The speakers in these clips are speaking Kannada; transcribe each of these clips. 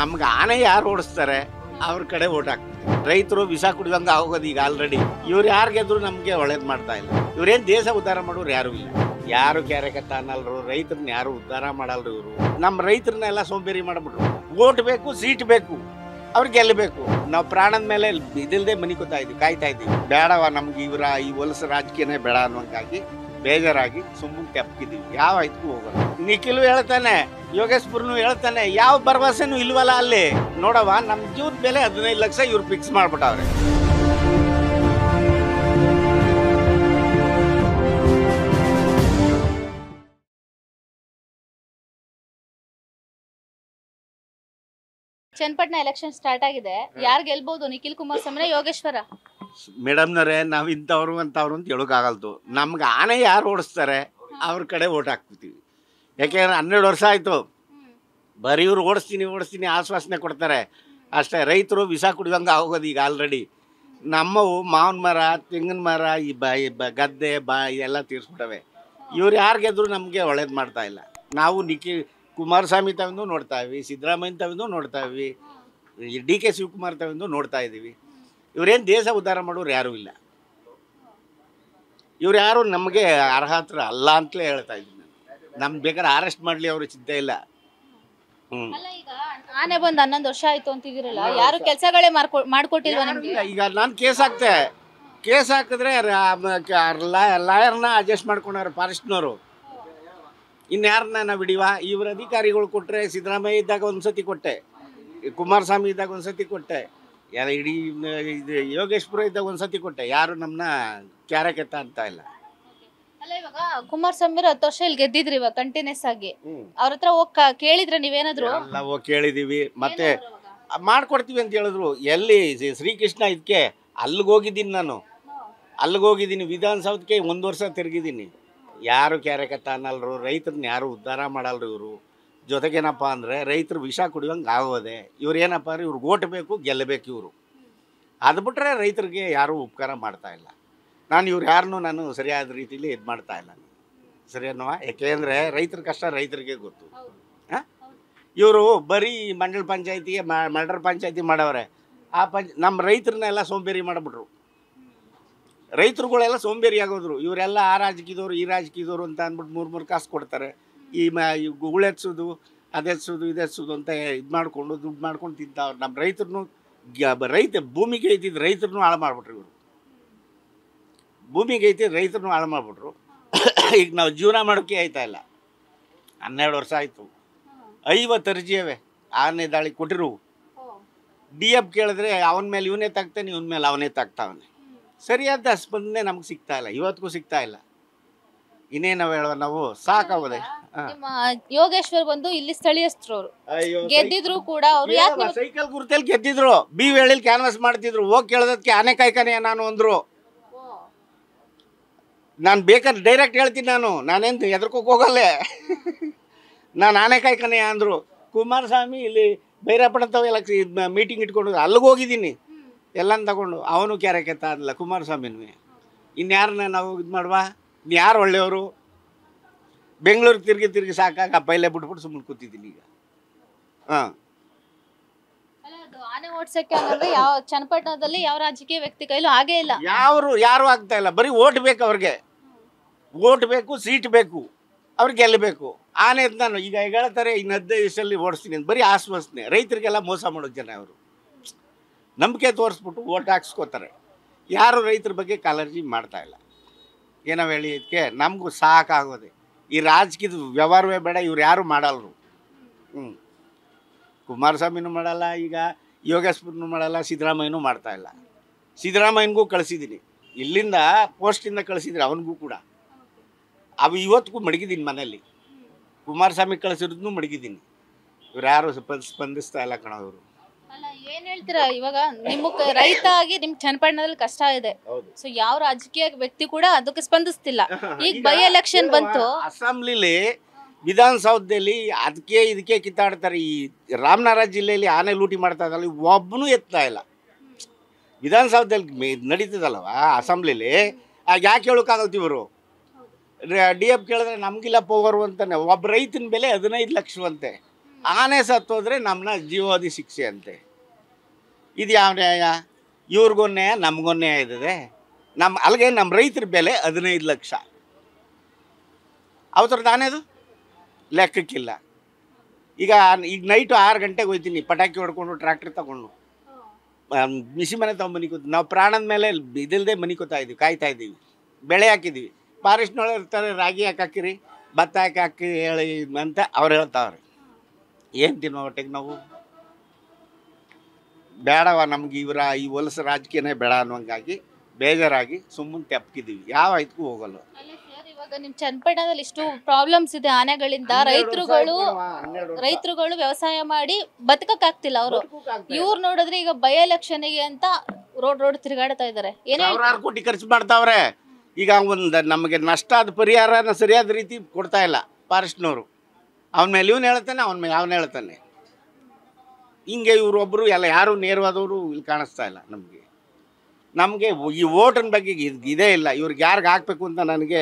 ನಮ್ಗೆ ಆನೆ ಯಾರು ಓಡಿಸ್ತಾರೆ ಅವ್ರ ಕಡೆ ಓಟ್ ಹಾಕ್ತಾರೆ. ರೈತರು ವಿಷ ಕುಡಿದಂಗೆ ಆಗೋದು ಈಗ ಆಲ್ರೆಡಿ. ಇವ್ರು ಯಾರು ಗೆದ್ರು ನಮಗೆ ಒಳ್ಳೇದು ಮಾಡ್ತಾ ಇಲ್ಲ. ಇವ್ರೇನು ದೇಶ ಉದ್ಧಾರ ಮಾಡೋರು ಯಾರು ಇಲ್ಲ. ಯಾರು ಕ್ಯಾರೆಕತ್ತ ಅನ್ನಲ್ರು, ರೈತರನ್ನ ಯಾರು ಉದ್ಧಾರ ಮಾಡಲ್ರು. ಇವರು ನಮ್ಮ ರೈತರನ್ನೆಲ್ಲ ಸೋಂಬೇರಿ ಮಾಡಿಬಿಟ್ರು. ಓಟ್ ಬೇಕು, ಸೀಟ್ ಬೇಕು, ಅವ್ರಿಗೆ ಗೆಲ್ಲಬೇಕು. ನಾವು ಪ್ರಾಣದ ಮೇಲೆ ಇದಿಲ್ಲದೆ ಮನಿ ಕಾಯ್ತಾ ಇದ್ದೀವಿ. ಬೇಡವ ನಮ್ಗೆ ಈ ಹೊಲಸು ರಾಜಕೀಯನೇ ಬೇಡ ಅನ್ನೋಂಗಾಗಿ ಬೇಜಾರಾಗಿ ಸುಮ್ಮನೆ ತೆಪ್ಪಿದ್ದೀವಿ. ಯಾವ ಇದಕ್ಕೂ ಹೋಗೋದು. ನಿಖಿಲು ಹೇಳ್ತಾನೆ, ಯೋಗೇಶ್ಪುರ್ನು ಹೇಳ್ತಾನೆ, ಯಾವ ಭರವಸೆನೂ ಇಲ್ವಲ್ಲ ಅಲ್ಲಿ. ನೋಡವ ನಮ್ಮ ಜೀವದ ಬೆಲೆ 15 ಲಕ್ಷ ಇವ್ರು ಫಿಕ್ಸ್ ಮಾಡ್ಬಿಟ್ಟವ್ರೆ. ಚನ್ನಪಟ್ಟಣ ಎಲೆಕ್ಷನ್ ಸ್ಟಾರ್ಟ್ ಆಗಿದೆ. ಯಾರು ಗೆಲ್ಬಹುದು, ನಿಖಿಲ್ ಕುಮಾರಸ್ವಾಮಿ ಯೋಗೇಶ್ವರ? ಮೇಡಮ್ನವ್ರೆ, ನಾವು ಇಂಥವ್ರು ಅಂತವ್ರು ಅಂತ ಹೇಳೋಕ್ಕಾಗಲ್ದು. ನಮ್ಗೆ ಆನೆ ಯಾರು ಓಡಿಸ್ತಾರೆ ಅವ್ರ ಕಡೆ ಓಟ್ ಹಾಕ್ಬಿಡ್ತೀವಿ. ಯಾಕೆಂದ್ರೆ 12 ವರ್ಷ ಆಯಿತು. ಬರೀ ಇವ್ರು ಓಡಿಸ್ತೀನಿ ಆಶ್ವಾಸನೆ ಕೊಡ್ತಾರೆ ಅಷ್ಟೇ. ರೈತರು ವಿಷ ಕುಡಿದಂಗೆ ಆಗೋದು ಈಗ ಆಲ್ರೆಡಿ. ನಮ್ಮವು ಮಾವಿನ ಮರ, ತೆಂಗಿನ ಮರ, ಈ ಗದ್ದೆ ಎಲ್ಲ ತೀರಿಸ್ಬಿಟ್ಟವೆ. ಇವ್ರು ಯಾರು ಗೆದ್ರು ನಮಗೆ ಒಳ್ಳೇದು ಮಾಡ್ತಾ ಇಲ್ಲ. ನಾವು ಕುಮಾರಸ್ವಾಮಿ ತವಿಂದು ನೋಡ್ತಾ ಇದ್ವಿ, ಸಿದ್ದರಾಮಯ್ಯ ತವಿಂದು ನೋಡ್ತಾ ಇದ್ವಿ, DK ಶಿವಕುಮಾರ್ ತವಿಂದು ನೋಡ್ತಾ ಇದ್ದೀವಿ. ಇವರೇನು ದೇಶ ಉದ್ಧಾರ ಮಾಡೋರು ಯಾರೂ ಇಲ್ಲ. ಇವ್ರು ಯಾರು ನಮಗೆ ಅರ್ಹತ್ರ ಅಲ್ಲ ಅಂತಲೇ ಹೇಳ್ತಾ ಇದ್ದೀನಿ. ನಮ್ಗೆ ಬೇಕಾದ್ರೆ ಅರೆಸ್ಟ್ ಮಾಡಲಿ, ಅವರು ಚಿಂತೆ ಇಲ್ಲ. ಆನೆ ಬಂದು 11 ವರ್ಷ ಆಯ್ತು ಅಂತಿದಿರಲ್ಲ, ಯಾರು ಕೆಲಸಗಳೇ ಮಾಡ್ಕೊಟ್ಟಿಲ್ವಾ ನಿಮ್ಗೆ? ಈಗ ನಾನು ಕೇಸ್ ಹಾಕಿದ್ರೆ ಲಾಯರ್ನ ಅಡ್ಜಸ್ಟ್ ಮಾಡ್ಕೊಂಡವ್ರು ಫಾರೆಸ್ಟ್ನವರು. ಇನ್ಯಾರನ್ನ ನಾವು ಹಿಡಿಯುವ? ಇವ್ರ ಅಧಿಕಾರಿಗಳು ಕೊಟ್ಟರೆ, ಸಿದ್ದರಾಮಯ್ಯ ಇದ್ದಾಗ ಒಂದು ಸತಿ ಕೊಟ್ಟೆ, ಕುಮಾರಸ್ವಾಮಿ ಇದ್ದಾಗ ಒಂದು ಸತಿ ಕೊಟ್ಟೆ, ಇಡೀ ಇದು ಯೋಗೇಶ್ಪುರ ಇದ್ದಾಗ ಒಂದು ಸತಿ ಕೊಟ್ಟೆ. ಯಾರು ನಮ್ಮನ್ನ ಕ್ಯಾರೆಕೆತ್ತ ಅಂತ ಇಲ್ಲ. ಅಲ್ಲ, ಇವಾಗ ಕುಮಾರಸ್ವಾಮಿ 10 ವರ್ಷ ಇಲ್ಲಿ ಗೆದ್ದಿದ್ರಿ, ಇವಾಗ ಕಂಟಿನ್ಯೂಸ್ ಆಗಿ ಅವ್ರ ಹತ್ರ ಹೋಗಿ ಕೇಳಿದ್ರೆ ನೀವೇನಾದ್ರು? ಎಲ್ಲ ಹೋಗಿ ಕೇಳಿದೀವಿ, ಮತ್ತೆ ಮಾಡ್ಕೊಡ್ತೀವಿ ಅಂತ ಹೇಳಿದ್ರು. ಎಲ್ಲಿ ಶ್ರೀಕೃಷ್ಣ ಇದಕ್ಕೆ ಅಲ್ಲಿಗೆ ಹೋಗಿದ್ದೀನಿ ನಾನು. ವಿಧಾನಸೌಧಕ್ಕೆ 1 ವರ್ಷ ತಿರುಗಿದ್ದೀನಿ. ಯಾರು ಕ್ಯಾರೆಕತ್ತ ಅನ್ನಲ್ರು, ರೈತರನ್ನ ಯಾರು ಉದ್ಧಾರ ಮಾಡಲ್ರು ಇವರು. ಜೊತೆಗೇನಪ್ಪ ಅಂದರೆ ರೈತರು ವಿಷ ಕುಡಿಯೋಂಗೆ ಆಗೋದೆ. ಇವ್ರು ಏನಪ್ಪ ಅಂದರೆ ಇವ್ರಿಗೆ ಓಟ್ ಬೇಕು, ಗೆಲ್ಲಬೇಕು ಇವರು. ಅದು ಬಿಟ್ಟರೆ ರೈತರಿಗೆ ಯಾರೂ ಉಪಕಾರ ಮಾಡ್ತಾ ಇಲ್ಲ. ಇವ್ರು ಯಾರನ್ನೂ ನಾನು ಸರಿಯಾದ ರೀತಿಲಿ ಇದು ಮಾಡ್ತಾ ಇಲ್ಲ. ಸರಿಯನ್ನೋ? ಯಾಕೆಂದರೆ ರೈತರ ಕಷ್ಟ ರೈತರಿಗೆ ಗೊತ್ತು. ಇವರು ಬರೀ ಮಂಡಲ ಪಂಚಾಯತಿಗೆ ಮಂಡಲ ಪಂಚಾಯತಿ ಮಾಡವ್ರೆ. ನಮ್ಮ ರೈತರನ್ನೆಲ್ಲ ಸೋಂಬೇರಿ ಮಾಡಿಬಿಟ್ರು. ರೈತರುಗಳೆಲ್ಲ ಸೋಂಬೇರಿ ಆಗೋದ್ರು. ಇವರೆಲ್ಲ ಆ ರಾಜಕೀಯದವರು ಈ ರಾಜಕೀಯದವರು ಅಂತ ಅಂದ್ಬಿಟ್ಟು 3 ಕಾಸು ಕೊಡ್ತಾರೆ. ಉಳೆತ್ಸೋದು, ಇದೆತ್ಸೋದು ಅಂತ ಇದು ಮಾಡಿಕೊಂಡು ದುಡ್ಡು ಮಾಡ್ಕೊಂಡು ತಿಂತಾವ್ರು. ನಮ್ಮ ರೈತರನ್ನು ಭೂಮಿಗೆ ಐತಿದ್ದು ರೈತರನ್ನು ಹಾಳು ಮಾಡಿಬಿಟ್ರು ಇವರು. ಹಾಳು ಮಾಡಿಬಿಟ್ರು. ಈಗ ನಾವು ಜೀವನ ಮಾಡೋಕ್ಕೆ ಆಯ್ತಾ ಇಲ್ಲ. 12 ವರ್ಷ ಆಯಿತು. 50 ಅರ್ಜಿಯವೆ ಆನೆ ದಾಳಿ ಕೊಟ್ಟಿರು. DF ಕೇಳಿದ್ರೆ ಅವನ ಮೇಲೆ ಇವನೇ ತಾಗ್ತಾನೆ, ಇವನ ಮೇಲೆ ಅವನೇ ತಾಗ್ತಾವನೆ. ಸರಿಯಾದ ಸ್ಪಂದನೆ ನಮ್ಗೆ ಸಿಗ್ತಾ ಇಲ್ಲ, ಇವತ್ತಿಗೂ ಸಿಗ್ತಾ ಇಲ್ಲ. ಇನ್ನೇನು ಹೇಳುವ, ನಾವು ಸಾಕಾಗೋದೆ. ಯೋಗೇಶ್ವರ್ ಬಂದು ಇಲ್ಲಿ ಸ್ಥಳೀಯಸ್ಥರು, ಗೆದ್ದಿದ್ರು ಕೂಡ ಸೈಕಲ್ ಗುರುತಲ್ಲಿ ಗೆದ್ದಿದ್ರು. ವೇಳೆಯಲ್ಲಿ ಕ್ಯಾನ್ವಾಸ್ ಮಾಡ್ತಿದ್ರು. ಹೋಗಿ ಕೇಳೋದಕ್ಕೆ ಆನೆ ಕಾಯ್ಕಾನೆ ನಾನು ಅಂದ್ರು. ನಾನು ಬೇಕಾದ್ರೆ ಡೈರೆಕ್ಟ್ ಹೇಳ್ತೀನಿ, ನಾನೇನು ಎದ್ರಕೋಕ್ ಹೋಗಲ್ಲೇ. ನಾನು ಆನೆ ಕಾಯ್ಕಾನೆ ಅಂದರು. ಕುಮಾರಸ್ವಾಮಿ ಇಲ್ಲಿ ಭೈರಪ್ಪನಂತವೆಲ್ಲ ಮೀಟಿಂಗ್ ಇಟ್ಕೊಂಡು ಅಲ್ಲಿಗೆ ಹೋಗಿದ್ದೀನಿ, ಎಲ್ಲನ ತಗೊಂಡು. ಅವನು ಕ್ಯಾರೆಕೆತ್ತ ಅನ್ನಲ್ಲ ಕುಮಾರಸ್ವಾಮಿನೂ. ಇನ್ಯಾರನ್ನ ನಾವು ಇದು ಮಾಡುವ? ಯಾರು ಒಳ್ಳೆಯವರು? ಬೆಂಗಳೂರಿಗೆ ತಿರುಗಿ ಸಾಕಾಗ ಪೈಲೆ ಬಿಟ್ಬಿಟ್ಟು ಸುಮ್ಮನೆ ಕೂತಿದ್ದೀನಿ ಈಗ. ಆನೆ ಓಡ್ಸಕ್ಕೆ ಯಾವ ಚನ್ನಪಟ್ಟಣದಲ್ಲಿ ಯಾವ ರಾಜಕೀಯ ವ್ಯಕ್ತಿ ಕೈಲೂ ಆಗೇ ಇಲ್ಲ. ಯಾರು ಆಗ್ತಾ ಇಲ್ಲ. ಬರೀ ಓಟ್ ಬೇಕು ಅವ್ರಿಗೆ. ಓಟ್ ಬೇಕು, ಸೀಟ್ ಬೇಕು, ಅವ್ರಿಗೆ ಗೆಲ್ಲಬೇಕು. ಆನೆ ನಾನು ಈಗ ಹೇಳ್ತಾರೆ, ಇನ್ನು 15 ದಿವಸದಲ್ಲಿ ಓಡಿಸ್ತೀನಿ ಅಂತ. ಬರೀ ಆಶ್ವಾಸನೆ. ರೈತರಿಗೆಲ್ಲ ಮೋಸ ಮಾಡೋ ಜನ ಅವರು. ನಂಬಿಕೆ ತೋರಿಸ್ಬಿಟ್ಟು ಓಟ್ ಹಾಕ್ಸ್ಕೋತಾರೆ. ಯಾರು ರೈತರ ಬಗ್ಗೆ ಕಾಳಜಿ ಮಾಡ್ತಾ ಇಲ್ಲ. ಏನೋ ಹೇಳಿ, ಇದಕ್ಕೆ ನಮಗೂ ಸಾಕಾಗೋದೆ. ಈ ರಾಜಕೀಯದ ವ್ಯವಹಾರವೇ ಬೇಡ. ಇವ್ರು ಯಾರು ಮಾಡಲ್ರು. ಕುಮಾರಸ್ವಾಮಿನೂ ಮಾಡಲ್ಲ, ಈಗ ಯೋಗೇಶ್ವರನೂ ಮಾಡಲ್ಲ, ಸಿದ್ದರಾಮಯ್ಯನೂ ಮಾಡ್ತಾ ಇಲ್ಲ. ಸಿದ್ದರಾಮಯ್ಯನಿಗೂ ಕಳಿಸಿದ್ದೀನಿ, ಇಲ್ಲಿಂದ ಪೋಸ್ಟಿಂದ ಕಳಿಸಿದ್ರೆ ಅವನಿಗೂ ಕೂಡ. ಇವತ್ತಿಗೂ ಮಡಗಿದ್ದೀನಿ ಮನೇಲಿ. ಕುಮಾರಸ್ವಾಮಿ ಕಳಿಸಿರೋದನ್ನು ಮಡಗಿದ್ದೀನಿ. ಇವ್ರು ಯಾರು ಸ್ಪಂದಿಸ್ತಾ ಇಲ್ಲ ಕಣವರು. ಅಲ್ಲ, ಏನ್ ಹೇಳ್ತೀರಾ? ಇವಾಗ ನಿಮ್ಗೆ ರೈತ ಆಗಿ ನಿಮ್ ಚನ್ನಪಟ್ಟಣದಲ್ಲಿ ಕಷ್ಟ ಇದೆ. ಸೊ ಯಾವ ರಾಜಕೀಯ ವ್ಯಕ್ತಿ ಕೂಡ ಅದಕ್ಕೆ ಸ್ಪಂದಿಸ್ತಿಲ್ಲ. ಈಗ ಬೈ ಎಲೆಕ್ಷನ್ ಬಂತು, ಅಸೆಂಬ್ಲಿಲಿ ವಿಧಾನಸೌಧದಲ್ಲಿ ಇದಕ್ಕೆ ಕಿತ್ತಾಡ್ತಾರೆ. ಈ ರಾಮನಗರ ಜಿಲ್ಲೆಯಲ್ಲಿ ಆನೆ ಲೂಟಿ ಮಾಡ್ತಾ ಇದ್ದಲ್ಲ, ಒಬ್ಬನೂ ಎತ್ತಾ ಇಲ್ಲ. ವಿಧಾನಸೌಧದಲ್ಲಿ ನಡೀತದಲ್ವ ಅಸೆಂಬ್ಲಿಲಿ, ಆಗ ಯಾಕೆ ಹೇಳೋಕ್ಕಾಗಲ್ತಿ ಇವರು? DF ಕೇಳಿದ್ರೆ ನಮಗಿಲ್ಲ ಪೋವರು ಅಂತಾನೆ. ಒಬ್ಬ ರೈತನ ಬೆಲೆ 15 ಲಕ್ಷವಂತೆ. ಆನೆ ಸತ್ತೋದ್ರೆ ನಮ್ಮನ್ನ ಜೀವಾವಧಿ ಶಿಕ್ಷೆ ಅಂತೆ. ಇದು ಯಾವ ನ್ಯಾಯ? ಇವ್ರಿಗೊಂದು ನ್ಯಾಯ, ನಮಗೊಂದು ನ್ಯಾಯ ಇದ್ದದೆ. ಅಲ್ಲಿಗೆ ನಮ್ಮ ರೈತರ ಬೆಲೆ 15 ಲಕ್ಷ. ಅವತ್ತರದ್ದು ಆನೆದು ಲೆಕ್ಕಕ್ಕಿಲ್ಲ. ಈಗ ನೈಟು 6 ಗಂಟೆಗೆ ಹೋಗ್ತೀನಿ, ಪಟಾಕಿ ಹೊಡ್ಕೊಂಡು ಟ್ರ್ಯಾಕ್ಟರ್ ತಗೊಂಡು ಬಿಸಿ ಮನೆ ತೊಗೊಂಬನಿಕೋತ. ನಾವು ಪ್ರಾಣದ ಮೇಲೆ ಇದಿಲ್ಲದೆ ಮನಿಕೋತಾ ಇದ್ದೀವಿ, ಕಾಯ್ತಾ ಇದ್ದೀವಿ, ಬೆಳೆ ಹಾಕಿದ್ದೀವಿ. ಫಾರೆಸ್ಟ್ನೊಳಗೆ ಇರ್ತಾರೆ, ರಾಗಿ ಯಾಕೆ ಹಾಕಿರಿ, ಭತ್ತ ಯಾಕೆ ಹಾಕಿ ಹೇಳಿ ಅಂತ ಅವ್ರು ಹೇಳ್ತಾವ್ರೆ. ಏನು ತಿನ್ನೋ ಹೊಟ್ಟೆಗೆ ನಾವು? ಬೇಡವ ನಮ್ಗೆ ಈ ಹೊಲಸು ರಾಜಕೀಯನೇ ಬೇಡ ಅನ್ನೋಂಗಾಗಿ ಬೇಜಾರಾಗಿ ಸುಮ್ಮನೆ ತೆಪ್ಪಕಿದ್ದೀವಿ, ಯಾವ ಇದಕ್ಕೂ ಹೋಗಲ್ಲ. ಇವಾಗ ನಿಮ್ ಚನ್ನಪಟ್ಟಣದಲ್ಲಿ ಇಷ್ಟು ಪ್ರಾಬ್ಲಮ್ಸ್ ಇದೆ ಆನೆಗಳಿಂದ. ರೈತರುಗಳು ವ್ಯವಸಾಯ ಮಾಡಿ ಬದುಕಕ್ಕಾಗ್ತಿಲ್ಲ ಅವರು. ಇವ್ರು ನೋಡಿದ್ರೆ ಈಗ ಬೈ ಎಲೆಕ್ಷನ್ಗೆ ಅಂತ ರೋಡ್ ತಿರುಗಾಡ್ತಾ ಇದಾರೆ. ಸಾವಿರಾರು ಕೋಟಿ ಖರ್ಚು ಮಾಡ್ತಾವ್ರೆ. ಈಗ ನಮಗೆ ನಷ್ಟ ಆದ ಪರಿಹಾರನ ಸರಿಯಾದ ರೀತಿ ಕೊಡ್ತಾ ಇಲ್ಲ ಫಾರೆಸ್ಟ್ನವರು. ಅವನ ಮೇಲೆ ಇವನು ಹೇಳ್ತಾನೆ, ಅವನ ಮೇಲೆ ಅವನು ಹೇಳ್ತಾನೆ. ಹಿಂಗೆ ಇವರೊಬ್ಬರು ಎಲ್ಲ ಯಾರು ನೇರವಾದವರು ಇಲ್ಲಿ ಕಾಣಿಸ್ತಾ ಇಲ್ಲ ನಮಗೆ ಈ ಓಟಿನ ಬಗ್ಗೆ ಇದೇ ಇಲ್ಲ. ಇವ್ರಿಗೆ ಯಾರಿಗೆ ಹಾಕ್ಬೇಕು ಅಂತ ನನಗೆ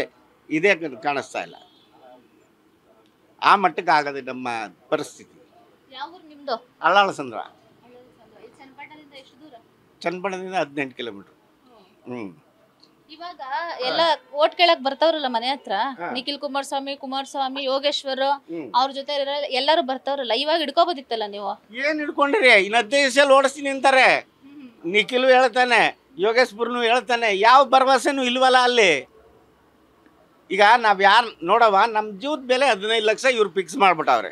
ಇದೇ ಕಾಣಿಸ್ತಾ ಇಲ್ಲ. ಆ ಮಟ್ಟಕ್ಕೆ ಆಗದೆ ನಮ್ಮ ಪರಿಸ್ಥಿತಿ. ಅಳ್ಳಾಳಸಂದ್ರ, ಚನ್ನಪಟ್ಟಣದಿಂದ 18 ಕಿಲೋಮೀಟರ್. ಇವಾಗ ಎಲ್ಲ ಓಟ್ ಕೇಳಕ್ ಬರ್ತಾವ್ರಲ್ಲ ಮನೆ ಹತ್ರ, ನಿಖಿಲ್ ಕುಮಾರಸ್ವಾಮಿ, ಯೋಗೇಶ್ವರ್ ಅವ್ರ ಜೊತೆ ಎಲ್ಲಾರು ಬರ್ತಾವ್ರಲ್ಲ. ಇವಾಗ ಹಿಡ್ಕೋಬೋದಿತ್ತಲ್ಲ ನೀವು. ಏನ್ ಹಿಡ್ಕೊಂಡ್ರಿ? ಇನ್ನು 15 ದಿವಸ ಓಡಿಸ್ತೀನಿ ಅಂತಾರೆ. ನಿಖಿಲ್ ಹೇಳ್ತಾನೆ, ಯೋಗೇಶ್ವರ್ನು ಹೇಳ್ತಾನೆ, ಯಾವ ಭರವಸೆನೂ ಇಲ್ವಲ್ಲ ಅಲ್ಲಿ. ಈಗ ನಾವು ಯಾರು ನೋಡವ, ನಮ್ಮ ಜೀವದ ಬೆಲೆ 15 ಲಕ್ಷ ಇವ್ರು ಫಿಕ್ಸ್ ಮಾಡ್ಬಿಟ್ಟವ್ರೆ.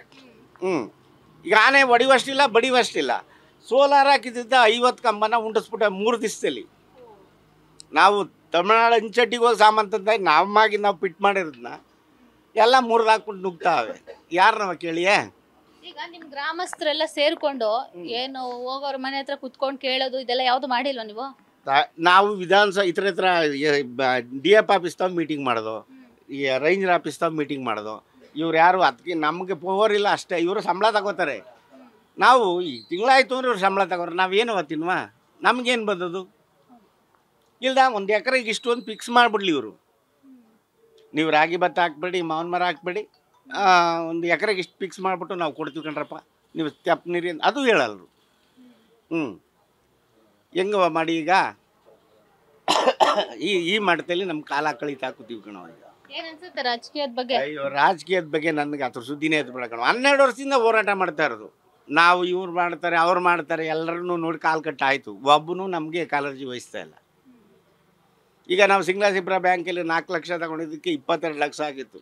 ಈಗ ಆನೆ ಹೊಡಿವಷ್ಟಿಲ್ಲ, ಬಡಿವಷ್ಟಿಲ್ಲ. ಸೋಲಾರ್ ಹಾಕಿದ್ದ 50 ಕಂಬನ ಉಂಟಿಸ್ಬಿಟ್ಟ 3 ದಿವಸದಲ್ಲಿ. ನಾವು ತಮಿಳ್ನಾಡು ಅಂಚಟ್ಟಿಗೆ ಹೋಗಿ ಸಾಮಾನ್ತಂದ ನಾವು ಫಿಟ್ ಮಾಡಿರೋದನ್ನ ಎಲ್ಲ ಮುರಿದಾಕ್ಬಿಟ್ಟು ನುಗ್ತಾವೆ. ಯಾರು ನಾವು ಕೇಳಿಯೇ? ಈಗ ನಿಮ್ ಗ್ರಾಮಸ್ಥರೆಲ್ಲ ಸೇರ್ಕೊಂಡು ಏನು ಹೋಗೋರ ಮನೆ ಹತ್ರ ಕುತ್ಕೊಂಡು ಕೇಳೋದು ಇದೆಲ್ಲ ಯಾವ್ದು ಮಾಡಿಲ್ವ ನೀವು? ನಾವು ವಿಧಾನಸಭಾ ಇತರ DF ಆಫೀಸ್ ತಾವ್ ಮೀಟಿಂಗ್ ಮಾಡೋದು, ಈ ರೇಂಜರ್ ಆಫೀಸ್ ತಾವ್ ಮೀಟಿಂಗ್ ಮಾಡೋದು. ಇವ್ರು ಯಾರು ಅದಕ್ಕೆ ನಮಗೆ ಪವರ್ ಇಲ್ಲ ಅಷ್ಟೇ. ಇವರು ಸಂಬಳ ತಗೋತಾರೆ. ನಾವು ಈ ತಿಂಗಳಾಯ್ತು ಅಂದ್ರೆ ಇವ್ರು ಸಂಬಳ ತಗೋರು. ನಾವೇನು ತಿನ್ನುವ? ನಮಗೇನು ಬಂದದು? ಇಲ್ದ 1 ಎಕರೆಗೆ ಇಷ್ಟು ಒಂದು ಫಿಕ್ಸ್ ಮಾಡಿಬಿಡ್ಲಿ ಇವರು. ನೀವು ರಾಗಿ ಭತ್ತ ಹಾಕ್ಬೇಡಿ, ಮಾವಿನ ಮರ ಹಾಕ್ಬೇಡಿ, 1 ಎಕರೆಗೆ ಇಷ್ಟು ಫಿಕ್ಸ್ ಮಾಡಿಬಿಟ್ಟು ನಾವು ಕೊಡ್ತೀವಿ ಕಣ್ರಪ್ಪ, ನೀವು ತೆಪ್ಪ ನೀರಿ ಅದು ಹೇಳಲ್ರು. ಹೆಂಗವ ಮಾಡಿ ಈಗ ಈ ಮಟ್ಟದಲ್ಲಿ ನಮ್ಮ ಕಾಲ ಕಳೀತಾ ಕೂತೀವಿ ಕಣವ. ಈಗ ರಾಜಕೀಯದ ಬಗ್ಗೆ? ಅಯ್ಯೋ, ರಾಜಕೀಯದ ಬಗ್ಗೆ ನನಗೆ ಅದ್ರ ಸುದ್ದಿನೇ ಎದ್ದು ಬಿಡ ಕಣ. 12 ವರ್ಷದಿಂದ ಹೋರಾಟ ಮಾಡ್ತಾ ಇರೋದು ನಾವು. ಇವ್ರು ಮಾಡ್ತಾರೆ, ಅವ್ರು ಮಾಡ್ತಾರೆ, ಎಲ್ಲರನ್ನೂ ನೋಡಿ ಕಾಲು ಕಟ್ಟಾಯಿತು. ಒಬ್ಬನು ನಮಗೆ ಕಾಳಜಿ ವಹಿಸ್ತಾ ಇಲ್ಲ. ಈಗ ನಾವು ಸಿಂಗ್ಲಾಸಿಪುರ ಬ್ಯಾಂಕಲ್ಲಿ 4 ಲಕ್ಷ ತಗೊಂಡಿದ್ದಕ್ಕೆ 22 ಲಕ್ಷ ಆಗಿತ್ತು.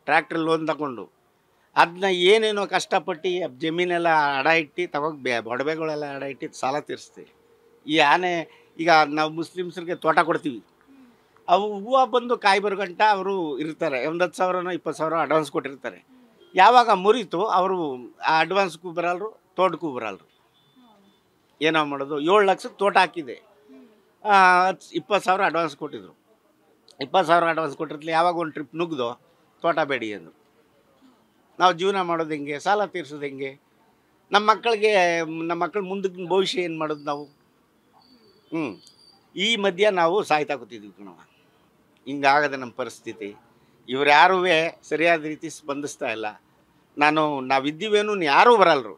ಟ್ರ್ಯಾಕ್ಟರ್ ಲೋನ್ ತಗೊಂಡು ಅದನ್ನ ಏನೇನೋ ಕಷ್ಟಪಟ್ಟು ಜಮೀನೆಲ್ಲ ಅಡ ಇಟ್ಟು ಒಡವೆಗಳೆಲ್ಲ ಅಡ ಇಟ್ಟು ಸಾಲ ತೀರಿಸ್ತೀವಿ. ಈ ಆನೆ ಈಗ ನಾವು ಮುಸ್ಲಿಮ್ಸ್ರಿಗೆ ತೋಟ ಕೊಡ್ತೀವಿ, ಅವು ಹೂವು ಬಂದು ಕಾಯಿ ಬರೋಗಂಟ ಅವರು ಇರ್ತಾರೆ. 10,000 20,000 ಅಡ್ವಾನ್ಸ್ ಕೊಟ್ಟಿರ್ತಾರೆ. ಯಾವಾಗ ಮುರಿತು ಅವರು ಆ ಅಡ್ವಾನ್ಸ್ಗೂ ಬರಲ್ರು, ತೋಟಕ್ಕೂ ಬರಲ್ರು. ಏನೋ ಮಾಡೋದು? 7 ಲಕ್ಷಕ್ಕೆ ತೋಟ ಹಾಕಿದೆ, 20,000 ಅಡ್ವಾನ್ಸ್ ಕೊಟ್ಟಿದ್ರು. 20,000 ಅಡ್ವಾನ್ಸ್ ಕೊಟ್ಟಿರ್ಲಿ, ಯಾವಾಗ ಒಂದು ಟ್ರಿಪ್ ನುಗ್ದು ತೋಟ ಬೇಡಿ ಅಂದರು. ನಾವು ಜೀವನ ಮಾಡೋದು ಹೆಂಗೆ? ಸಾಲ ತೀರ್ಸೋದು ಹೆಂಗೆ? ನಮ್ಮ ಮಕ್ಕಳ ಮುಂದಕ್ಕೆ ಭವಿಷ್ಯ ಏನು ಮಾಡೋದು ನಾವು? ಈ ಮಧ್ಯ ನಾವು ಸಾಯ್ತಾ ಕೂತಿದ್ವಿ ಕಣವ. ಹಿಂಗಾಗದೆ ನಮ್ಮ ಪರಿಸ್ಥಿತಿ. ಇವ್ರು ಯಾರೂ ಸರಿಯಾದ ರೀತಿ ಸ್ಪಂದಿಸ್ತಾ ಇಲ್ಲ. ನಾವಿದ್ದೀವೇನು ಯಾರೂ ಬರಲ್ರು.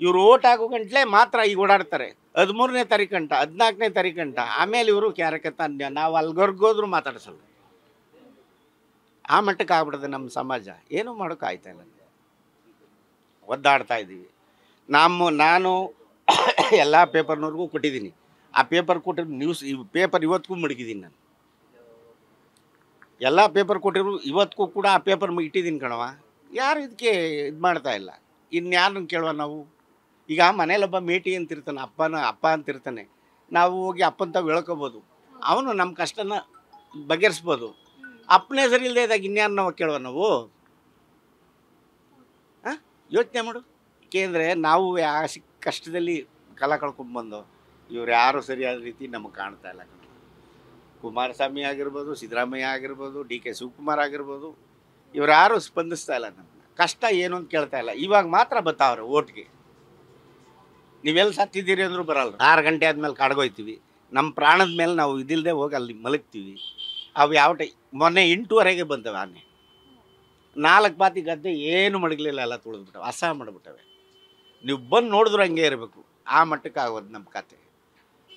ಇವರು ಓಟ್ ಆಗೋ ಗಂಟ್ಲೆ ಮಾತ್ರ ಈಗ ಓಡಾಡ್ತಾರೆ. 13ನೇ ತಾರೀಕಂಟ, 14ನೇ ತಾರೀಕಂಟ. ಆಮೇಲೆ ಇವರು ಕ್ಯಾರಕತ್ತ ನಾವು ಅಲ್ಗೊರ್ಗೋದ್ರು ಮಾತಾಡಿಸಲ್ಲ. ಆ ಮಟ್ಟಕ್ಕೆ ಆಗ್ಬಿಡ್ತದೆ ನಮ್ಮ ಸಮಾಜ. ಏನೂ ಮಾಡೋಕೆ ಆಯ್ತಾ ಇಲ್ಲ. ಒದ್ದಾಡ್ತಾ ಇದ್ದೀವಿ. ನಾನು ಎಲ್ಲ ಪೇಪರ್ನವ್ರಿಗೂ ಕೊಟ್ಟಿದ್ದೀನಿ. ಆ ಪೇಪರ್ ಕೊಟ್ಟಿರೋ ನ್ಯೂಸ್ ಈ ಪೇಪರ್ ಇವತ್ತಿಗೂ ಮಡಗಿದ್ದೀನಿ. ನಾನು ಎಲ್ಲ ಪೇಪರ್ ಕೊಟ್ಟಿರು ಇವತ್ತಿಗೂ ಕೂಡ ಆ ಪೇಪರ್ ಇಟ್ಟಿದ್ದೀನಿ ಕಣವ. ಯಾರು ಇದಕ್ಕೆ ಇದು ಮಾಡ್ತಾ ಇಲ್ಲ. ಇನ್ಯಾರನ್ನು ಕೇಳುವ ನಾವು? ಈಗ ಮನೇಲೊಬ್ಬ ಮೇಟಿ ಅಂತಿರ್ತಾನೆ, ಅಪ್ಪ ಅಂತಿರ್ತಾನೆ. ನಾವು ಹೋಗಿ ಅಪ್ಪನ ತಾವು ಹೇಳ್ಕೊಬೋದು, ಅವನು ನಮ್ಮ ಕಷ್ಟನ ಬಗೆಹರಿಸ್ಬೋದು. ಅಪ್ಪನೇ ಸರಿ ಇಲ್ಲದೆ ಇದ್ದಾಗ ಇನ್ಯಾರು ನಾವು ಕೇಳುವ ನಾವು? ಯೋಚನೆ ಮಾಡು. ಏಕೆಂದರೆ ನಾವು ಕಷ್ಟದಲ್ಲಿ ಕಾಲ ಕಳ್ಕೊಂಡ್ಬಂದು ಇವ್ರು ಯಾರು ಸರಿಯಾದ ರೀತಿ ನಮಗೆ ಕಾಣ್ತಾ ಇಲ್ಲ. ಕುಮಾರಸ್ವಾಮಿ ಆಗಿರ್ಬೋದು, ಸಿದ್ದರಾಮಯ್ಯ ಆಗಿರ್ಬೋದು, DK ಶಿವಕುಮಾರ್ ಆಗಿರ್ಬೋದು, ಇವ್ರು ಯಾರು ಸ್ಪಂದಿಸ್ತಾ ಇಲ್ಲ. ನಮ್ಮನ್ನ ಕಷ್ಟ ಏನು ಅಂತ ಕೇಳ್ತಾ ಇಲ್ಲ. ಇವಾಗ ಮಾತ್ರ ಬರ್ತಾವ್ರೆ ಓಟ್ಗೆ. ನೀವೆಲ್ಲಿ ಸತ್ತಿದ್ದೀರಿ ಅಂದರೂ ಬರಲ್ಲ. 6 ಗಂಟೆ ಆದಮೇಲೆ ಕಾಡ್ಗೋಯ್ತೀವಿ. ನಮ್ಮ ಪ್ರಾಣದ ಮೇಲೆ ನಾವು ಇದಿಲ್ಲದೆ ಹೋಗಿ ಅಲ್ಲಿ ಮಲಗ್ತೀವಿ. ಅವು ಯಾವ ಮೊನ್ನೆ 8:30ಗೆ ಬಂದವೆ ಆನೆ. 4 ಪಾತಿ ಗದ್ದೆ ಏನು ಮಡಗಲಿಲ್ಲ, ಎಲ್ಲ ತುಳಿದ್ಬಿಟ್ಟವೆ, ಅಸಹ ಮಾಡಿಬಿಟ್ಟವೆ. ನೀವು ಬಂದು ನೋಡಿದ್ರು ಹಂಗೆ ಇರಬೇಕು, ಆ ಮಟ್ಟಕ್ಕೆ ಆಗೋದು ನಮ್ಮ ಕತೆ.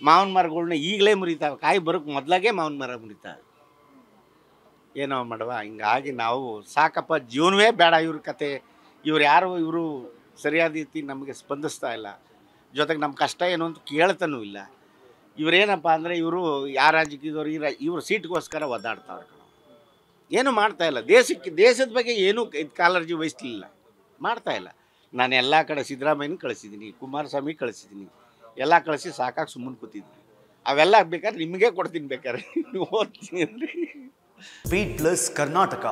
ಮಾವಿನ ಮರಗಳ್ನ ಈಗಲೇ ಮುರಿತಾವೆ, ಕಾಯಿ ಬರೋಕ್ಕೆ ಮೊದಲಾಗೆ ಮಾವಿನ ಮರ ಮುರಿತಾವೆ. ಏನೋ ಮಾಡುವ, ಹಿಂಗಾಗಿ ನಾವು ಸಾಕಪ್ಪ, ಜೀವನವೇ ಬೇಡ ಇವ್ರ ಕತೆ. ಇವರು ಸರಿಯಾದ ರೀತಿ ನಮಗೆ ಸ್ಪಂದಿಸ್ತಾ ಇಲ್ಲ, ಜೊತೆಗೆ ನಮ್ಮ ಕಷ್ಟ ಏನು ಅಂತ ಕೇಳ್ತಾನೂ ಇಲ್ಲ. ಇವರೇನಪ್ಪ ಅಂದರೆ ಇವರು ಯಾರ ರಾಜಕೀಯದವ್ರು ಇವ್ರು ಸೀಟ್ಗೋಸ್ಕರ ಒದ್ದಾಡ್ತಾವ್ರೆ, ಏನೂ ಮಾಡ್ತಾಯಿಲ್ಲ. ದೇಶದ ಬಗ್ಗೆ ಏನೂ ಕಾಳಜಿ ವಹಿಸ್ಲಿಲ್ಲ, ಮಾಡ್ತಾಯಿಲ್ಲ. ನಾನು ಎಲ್ಲ ಕಡೆ ಸಿದ್ದರಾಮಯ್ಯನ ಕಳಿಸಿದ್ದೀನಿ, ಕುಮಾರಸ್ವಾಮಿ ಕಳಿಸಿದ್ದೀನಿ, ಎಲ್ಲ ಕಳಿಸಿ ಸಾಕಾಗಿ ಸುಮ್ಮನೆ ಕೂತಿದ್ದೀನಿ. ಅವೆಲ್ಲ ಬೇಕಾದ್ರೆ ನಿಮಗೆ ಕೊಡ್ತೀನಿ, ಬೇಕಾದ್ರೆ ನೀವು ಓದ್ತೀನಿ ಅಂದರೆ. Speed plus Karnataka.